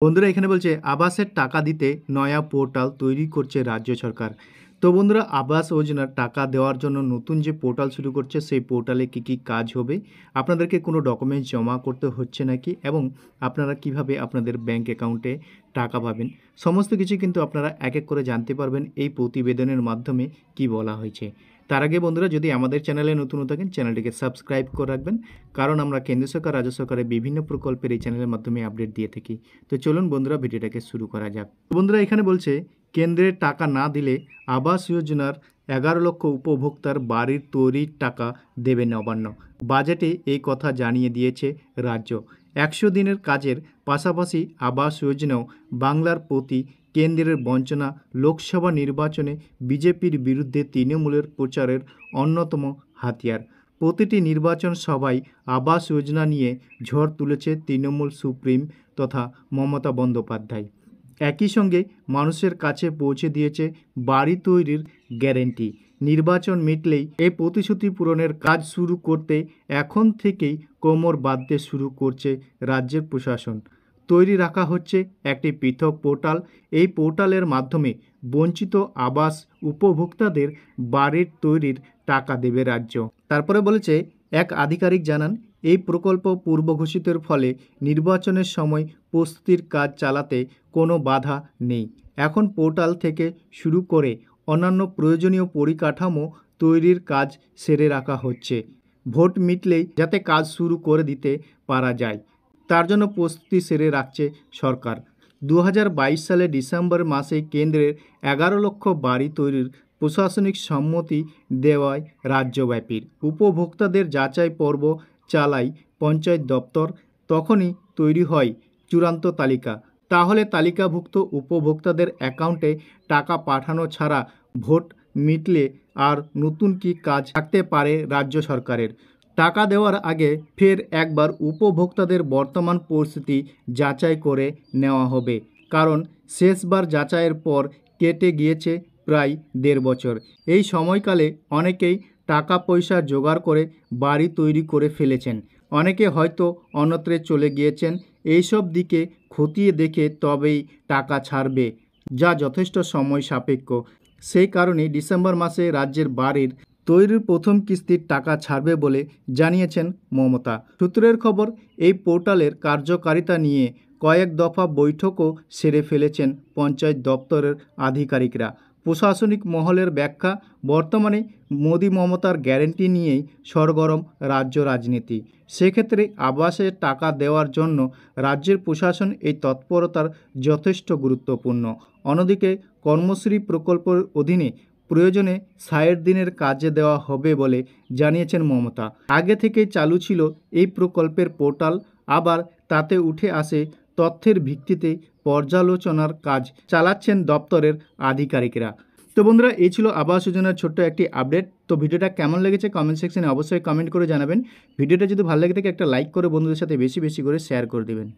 বন্ধুরা এখানে বলছে আবাসের টাকা দিতে নয়া পোর্টাল তৈরি করছে রাজ্য সরকার। তো বন্ধুরা আবাস যোজনার টাকা দেওয়ার জন্য নতুন যে পোর্টাল শুরু করছে সেই পোর্টালে কি কাজ হবে, আপনাদেরকে কোনো ডকুমেন্টস জমা করতে হচ্ছে নাকি এবং আপনারা কিভাবে আপনাদের ব্যাংক অ্যাকাউন্টে টাকা পাবেন, সমস্ত কিছু কিন্তু আপনারা এক এক করে জানতে পারবেন এই প্রতিবেদনের মাধ্যমে কি বলা হয়েছে। তার আগে বন্ধুরা যদি আমাদের চ্যানেলে নতুন থাকেন চ্যানেলটিকে সাবস্ক্রাইব করে রাখবেন, কারণ আমরা কেন্দ্র সরকার রাজ্য সরকারের বিভিন্ন প্রকল্পের এই চ্যানেলের মাধ্যমে আপডেট দিয়ে থাকি। তো চলুন বন্ধুরা ভিডিওটাকে শুরু করা যাক। বন্ধুরা এখানে বলছে কেন্দ্রের টাকা না দিলে আবাস যোজনার 11 লক্ষ উপভোক্তার বাড়ির তৈরির টাকা দেবে নবান্ন। বাজেটে এই কথা জানিয়ে দিয়েছে রাজ্য। 100 দিনের কাজের পাশাপাশি আবাস যোজনাও বাংলার প্রতি কেন্দ্রের বঞ্চনা। লোকসভা নির্বাচনে বিজেপির বিরুদ্ধে তৃণমূলের প্রচারের অন্যতম হাতিয়ার। প্রতিটি নির্বাচন সভায় আবাস যোজনা নিয়ে ঝড় তুলেছে তৃণমূল সুপ্রিম তথা মমতা বন্দ্যোপাধ্যায়। একই সঙ্গে মানুষের কাছে পৌঁছে দিয়েছে বাড়ি তৈরির গ্যারেন্টি। নির্বাচন মিটলেই এই প্রতিশ্রুতি পূরণের কাজ শুরু করতে এখন থেকেই কোমর বাঁধতে শুরু করছে রাজ্যের প্রশাসন। তৈরি রাখা হচ্ছে একটি পৃথক পোর্টাল। এই পোর্টালের মাধ্যমে বঞ্চিত আবাস উপভোক্তাদের বাড়ির তৈরির টাকা দেবে রাজ্য। তারপরে বলেছে এক আধিকারিক জানান, এই প্রকল্প পূর্ব ঘোষিতের ফলে নির্বাচনের সময় প্রস্তুতির কাজ চালাতে কোনো বাধা নেই। এখন পোর্টাল থেকে শুরু করে অন্যান্য প্রয়োজনীয় পরিকাঠামো তৈরির কাজ সেরে রাখা হচ্ছে। ভোট মিটলেই যাতে কাজ শুরু করে দিতে পারা যায় তার জন্য প্রস্তুতি সেরে রাখছে সরকার। 2022 সালে ডিসেম্বর মাসে কেন্দ্রের 11 লক্ষ বাড়ি তৈরির প্রশাসনিক সম্মতি দেওয়ায় রাজ্যব্যাপী উপভোক্তাদের যাচাই পর্ব চালায় পঞ্চায়েত দপ্তর। তখনই তৈরি হয় চূড়ান্ত তালিকা। তাহলে তালিকাভুক্ত উপভোক্তাদের অ্যাকাউন্টে টাকা পাঠানো ছাড়া ভোট মিটলে আর নতুন কি কাজ থাকতে পারে রাজ্য সরকারের। টাকা দেওয়ার আগে ফের একবার উপভোক্তাদের বর্তমান পরিস্থিতি যাচাই করে নেওয়া হবে, কারণ শেষবার যাচাইয়ের পর কেটে গিয়েছে প্রায় 1.5 বছর। এই সময়কালে অনেকেই টাকা পয়সা জোগাড় করে বাড়ি তৈরি করে ফেলেছেন, অনেকে হয়তো অন্যত্রে চলে গিয়েছেন। এইসব দিকে খতিয়ে দেখে তবেই টাকা ছাড়বে, যা যথেষ্ট সময় সাপেক্ষ। সেই কারণেই ডিসেম্বর মাসে রাজ্যের বাড়ির তৈরির প্রথম কিস্তির টাকা ছাড়বে বলে জানিয়েছেন মমতা। সূত্রের খবর, এই পোর্টালের কার্যকারিতা নিয়ে কয়েক দফা বৈঠকও সেরে ফেলেছেন পঞ্চায়েত দপ্তরের আধিকারিকরা। প্রশাসনিক মহলের ব্যাখ্যা, বর্তমানে মোদি মমতার গ্যারেন্টি নিয়েই সরগরম রাজ্য রাজনীতি। সেক্ষেত্রে আবাসের টাকা দেওয়ার জন্য রাজ্যের প্রশাসন এই তৎপরতার যথেষ্ট গুরুত্বপূর্ণ। অন্যদিকে কর্মশ্রী প্রকল্পের অধীনে প্রয়োজনে 60 দিনের কাজে দেওয়া হবে বলে জানিয়েছেন মমতা। আগে থেকেই চালু ছিল এই প্রকল্পের পোর্টাল, আবার তাতে উঠে আসে তথ্যের ভিত্তিতে পর্যালোচনার কাজ চালাচ্ছেন দপ্তরের আধিকারিকরা। তো বন্ধুরা এই ছিল আবাস যোজনার ছোট্ট একটি আপডেট। তো ভিডিওটা কেমন লেগেছে কমেন্ট সেকশনে অবশ্যই কমেন্ট করে জানাবেন। ভিডিওটা যদি ভালো লেগে থাকে একটা লাইক করে বন্ধুদের সাথে বেশি বেশি করে শেয়ার করে দেবেন।